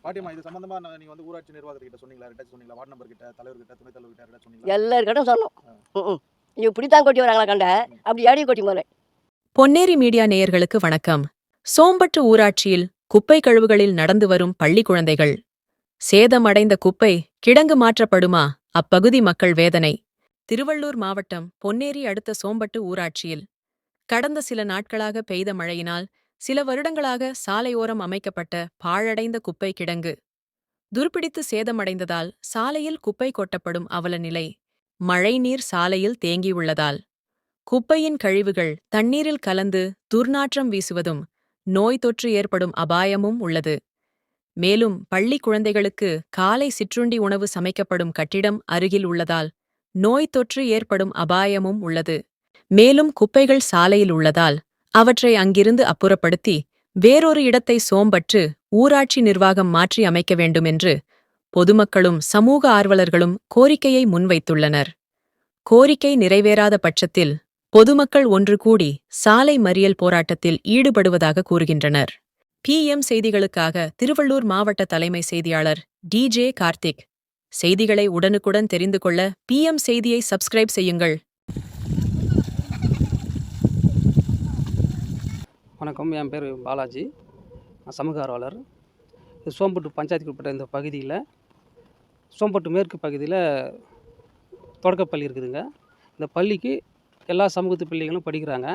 பாட்டியம்மா இது சம்பந்தமா நீங்க வந்து ஊராட்சி நிர்வாகத்திட்ட சொன்னீங்களா? ரெட்டாச்சு சொன்னீங்களா? வார்டு நம்பர் கிட்ட, தலைவர் கிட்ட, துணை தலைவர் கிட்ட யார்கிட்ட சொன்னீங்களா? எல்லார்கிட்டும் சொன்னோம். இப்படித்தான் கொட்டி வராங்களா கண்ட அப்படி அடி கொட்டி போல. பொன்னேரி மீடியா நேயர்களுக்கு வணக்கம். சோம்பட்டு ஊராட்சியில் குப்பை கழுவுகளில் நடந்து வரும் பள்ளி குழந்தைகள். சேதமடைந்த குப்பை கிடங்கு மாற்றப்படுமா? அப்பகுதி மக்கள் வேதனை. திருவள்ளூர் மாவட்டம் பொன்னேரி அடுத்த சோம்பட்டு ஊராட்சியில் கடந்த சில நாட்களாக பெய்த மழையினால் சில வருடங்களாக சாலையோரம் அமைக்கப்பட்ட பாழடைந்த குப்பை கிடங்கு துர்பிடித்து சேதமடைந்ததால் சாலையில் குப்பை கொட்டப்படும் அவலநிலை. மழைநீர் சாலையில் தேங்கியுள்ளதால் குப்பையின் கழிவுகள் தண்ணீரில் கலந்து துர்நாற்றம் வீசுவதும் நோய் தொற்று ஏற்படும் அபாயமும் உள்ளது. மேலும் பள்ளி குழந்தைகளுக்கு காலை சிற்றுண்டி உணவு சமைக்கப்படும் கட்டிடம் அருகில் உள்ளதால் நோய் தொற்று ஏற்படும் அபாயமும் உள்ளது. மேலும் குப்பைகள் சாலையில் உள்ளதால் அவற்றை அங்கிருந்து அப்புறப்படுத்தி வேறொரு இடத்தை சோம்பற்று ஊராட்சி நிர்வாகம் மாற்றி அமைக்க வேண்டுமென்று பொதுமக்களும் சமூக ஆர்வலர்களும் கோரிக்கையை முன்வைத்துள்ளனர். கோரிக்கை நிறைவேறாத பட்சத்தில் பொதுமக்கள் ஒன்று கூடி சாலை மறியல் போராட்டத்தில் ஈடுபடுவதாக கூறுகின்றனர். PM செய்திகளுக்காக திருவள்ளூர் மாவட்ட தலைமை செய்தியாளர் DJ கார்த்திக். செய்திகளை உடனுக்குடன் தெரிந்து கொள்ள PM செய்தியை சப்ஸ்கிரைப் செய்யுங்கள். வணக்கம், என் பேர் பாலாஜி, நான் சமூக ஆர்வலர். சோம்பட்டு பஞ்சாயத்துக்கு உட்பட்ட இந்த பகுதியில் சோம்பட்டு மேற்கு பகுதியில் தொடக்கப்பள்ளி இருக்குதுங்க. இந்த பள்ளிக்கு எல்லா சமூகத்து பிள்ளைகளும் படிக்கிறாங்க.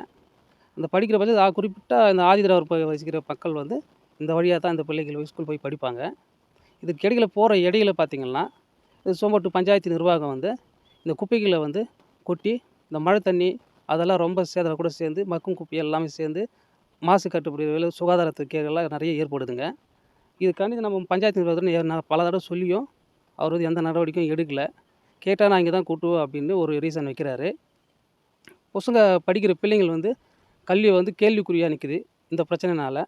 அந்த படிக்கிற பட்சத்தில் குறிப்பிட்ட இந்த ஆதிதிராவிடர் வசிக்கிற மக்கள் வந்து இந்த வழியாக தான் இந்த பிள்ளைகள் ஸ்கூல் போய் படிப்பாங்க. இதுக்கு இடையில போகிற இடையில பார்த்திங்கன்னா இது சோம்பட்டு பஞ்சாயத்து நிர்வாகம் வந்து இந்த குப்பைகளை வந்து கொட்டி இந்த மழை தண்ணி அதெல்லாம் ரொம்ப சேதம் கூட சேர்ந்து மக்கும் குப்பை எல்லாமே சேர்ந்து மாசு கட்டுப்படி சுகாதாரத்துக்கு எல்லாம் நிறைய ஏற்படுதுங்க. இதுக்காண்டி நம்ம பஞ்சாயத்து நிர்வாகத்தில் பல தடவை சொல்லியும் அவர் வந்து எந்த நடவடிக்கையும் எடுக்கலை. கேட்டால் நான் இங்கே தான் கூட்டுவோம் அப்படின்னு ஒரு ரீசன் வைக்கிறாரு. பசங்க படிக்கிற பிள்ளைங்கள் வந்து கல்வி வந்து கேள்விக்குறியாக நிற்குது இந்த பிரச்சனைனால.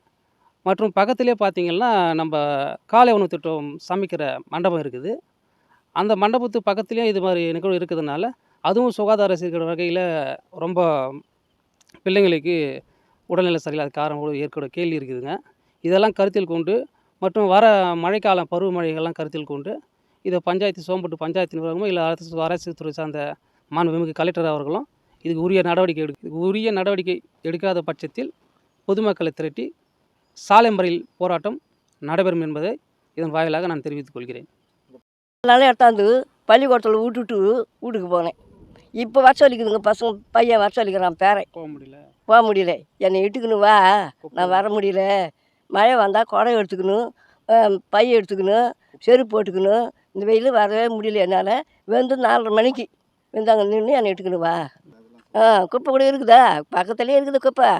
மற்றும் பக்கத்துலேயே பார்த்திங்கன்னா நம்ம காலை உணவு திட்டம் சமைக்கிற மண்டபம் இருக்குது. அந்த மண்டபத்துக்கு பக்கத்துலேயும் இது மாதிரி நிகழ்வு இருக்கிறதுனால அதுவும் சுகாதார சீர்கேடு வகையில் ரொம்ப பிள்ளைங்களுக்கு உடல்நிலை சரியில்லாத காரணம் கூட ஏற்கனவே கேள்வி இருக்குதுங்க. இதெல்லாம் கருத்தில் கொண்டு மற்றும் வர மழைக்காலம் பருவமழைகள்லாம் கருத்தில் கொண்டு இதை சோம்பட்டு பஞ்சாயத்து நிர்வாகமோ இல்லை அரசு துறை சார்ந்த மாண்புமிகு கலெக்டர் அவர்களும் இதுக்கு உரிய நடவடிக்கை எடுக்காத பட்சத்தில் பொதுமக்களை திரட்டி சாலை மறியல் போராட்டம் நடைபெறும் என்பதை இதன் வாயிலாக நான் தெரிவித்துக் கொள்கிறேன். நல்லா எடுத்தாந்து பள்ளிக்கூடத்தில் விட்டுட்டு வீட்டுக்கு போனேன். இப்போ வர சொல்லிக்குதுங்க பசங்க, பையன் வர சொல்லிக்கிறான் பேரை. போக முடியல. என்னை இட்டுக்கணும் வா, நான் வர முடியல. மழை வந்தால் குடம் எடுத்துக்கணும், பைய எடுத்துக்கணும், செருப்பு போட்டுக்கணும். இந்த வெயில் வரவே முடியல என்னால். வந்து 4:30 மணிக்கு வந்து அங்கே நின்று என்னை இட்டுக்கணும் வா. குப்பை கூட இருக்குதா, பக்கத்துலேயே இருக்குது குப்பை.